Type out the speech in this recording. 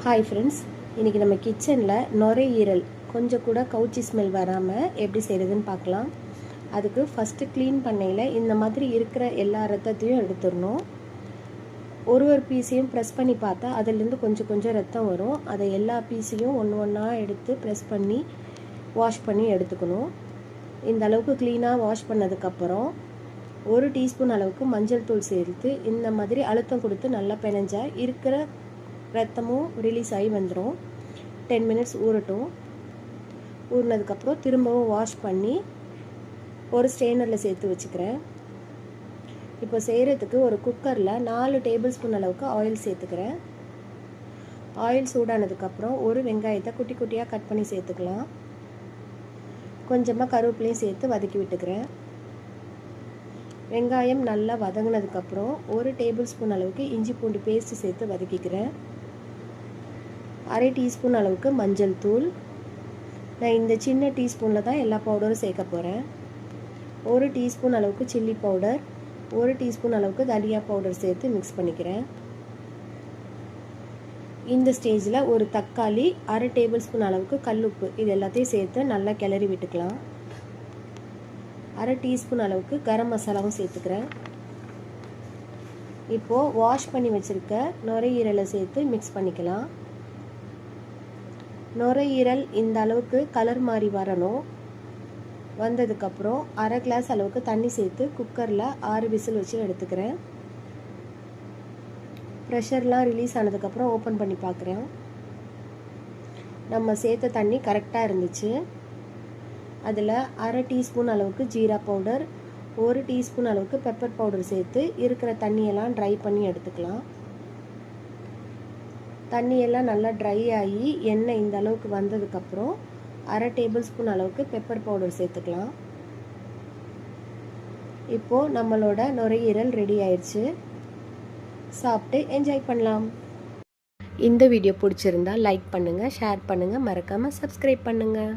Hi friends, இன்றைக்கி நம்ம கிச்சனில் நுரையீரல் கொஞ்சம் கூட கவுச்சி ஸ்மெல் வராமல் எப்படி செய்கிறதுன்னு பார்க்கலாம். அதுக்கு ஃபஸ்ட்டு க்ளீன் பண்ணையில் இந்த மாதிரி இருக்கிற எல்லா ரத்தத்தையும் எடுத்துடணும். ஒரு பீஸையும் ப்ரெஸ் பண்ணி பார்த்தா அதிலேருந்து கொஞ்சம் கொஞ்சம் ரத்தம் வரும். அதை எல்லா பீஸையும் ஒன்று ஒன்றா எடுத்து ப்ரெஸ் பண்ணி வாஷ் பண்ணி எடுத்துக்கணும். இந்த அளவுக்கு க்ளீனாக வாஷ் பண்ணதுக்கப்புறம் 1 டீஸ்பூன் அளவுக்கு மஞ்சள் தூள் சேர்த்து இந்த மாதிரி அழுத்தம் கொடுத்து நல்லா பிணைஞ்சா இருக்கிற ரத்தமும் ரிலீஸ் ஆகி வந்துடும். 10 மினிட்ஸ் ஊறட்டும். ஊறினதுக்கப்புறம் திரும்பவும் வாஷ் பண்ணி ஒரு ஸ்ட்ரெயினரில் சேர்த்து வச்சுக்கிறேன். இப்போ செய்கிறதுக்கு ஒரு குக்கரில் 4 டேபிள் ஸ்பூன் அளவுக்கு ஆயில் சேர்த்துக்கிறேன். ஆயில் சூடானதுக்கப்புறம் ஒரு வெங்காயத்தை குட்டி குட்டியாக கட் பண்ணி சேர்த்துக்கலாம். கொஞ்சமாக கருவேப்பிலையும் சேர்த்து வதக்கி விட்டுக்கிறேன். வெங்காயம் நல்லா வதங்கினதுக்கப்புறம் 1 டேபிள் ஸ்பூன் அளவுக்கு இஞ்சி பூண்டு பேஸ்ட்டு சேர்த்து வதக்கிக்கிறேன். 1/2 டீஸ்பூன் அளவுக்கு மஞ்சள் தூள். நான் இந்த சின்ன டீஸ்பூனில் தான் எல்லா பவுடரும் சேர்க்க போகிறேன். 1 டீஸ்பூன் அளவுக்கு சில்லி பவுடர், 1 டீஸ்பூன் அளவுக்கு தனியா பவுடர் சேர்த்து மிக்ஸ் பண்ணிக்கிறேன். இந்த ஸ்டேஜில் ஒரு தக்காளி, 1/2 டேபிள் ஸ்பூன் அளவுக்கு கல்லுப்பு இது எல்லாத்தையும் சேர்த்து நல்லா கிளறி விட்டுக்கலாம். 1/2 டீஸ்பூன் அளவுக்கு கரம் மசாலாவும் சேர்த்துக்கிறேன். இப்போது வாஷ் பண்ணி வச்சுருக்க நுரையீரலை சேர்த்து மிக்ஸ் பண்ணிக்கலாம். நுரையீரல் இந்த அளவுக்கு கலர் மாதிரி வரணும். வந்ததுக்கப்புறம் 1/2 கிளாஸ் அளவுக்கு தண்ணி சேர்த்து குக்கரில் 6 விசில் வச்சு எடுத்துக்கிறேன். ப்ரெஷர்லாம் ரிலீஸ் ஆனதுக்கப்புறம் ஓப்பன் பண்ணி பார்க்குறேன். நம்ம சேர்த்த தண்ணி கரெக்டாக இருந்துச்சு. அதில் 1/2 டீஸ்பூன் அளவுக்கு ஜீரா பவுடர், 1 டீஸ்பூன் அளவுக்கு பெப்பர் பவுடர் சேர்த்து இருக்கிற தண்ணியெல்லாம் ட்ரை பண்ணி எடுத்துக்கலாம். தண்ணியெல்லாம் நல்லா ட்ரை ஆகி எண்ணெய் இந்த அளவுக்கு வந்ததுக்கப்புறம் 1/2 டேபிள் ஸ்பூன் அளவுக்கு பெப்பர் பவுடர் சேர்த்துக்கலாம். இப்போது நம்மளோட நுரையீரல் ரெடி ஆயிடுச்சு. சாப்பிட்டு என்ஜாய் பண்ணலாம். இந்த வீடியோ பிடிச்சிருந்தா லைக் பண்ணுங்கள், ஷேர் பண்ணுங்கள், மறக்காமல் சப்ஸ்கிரைப் பண்ணுங்கள்.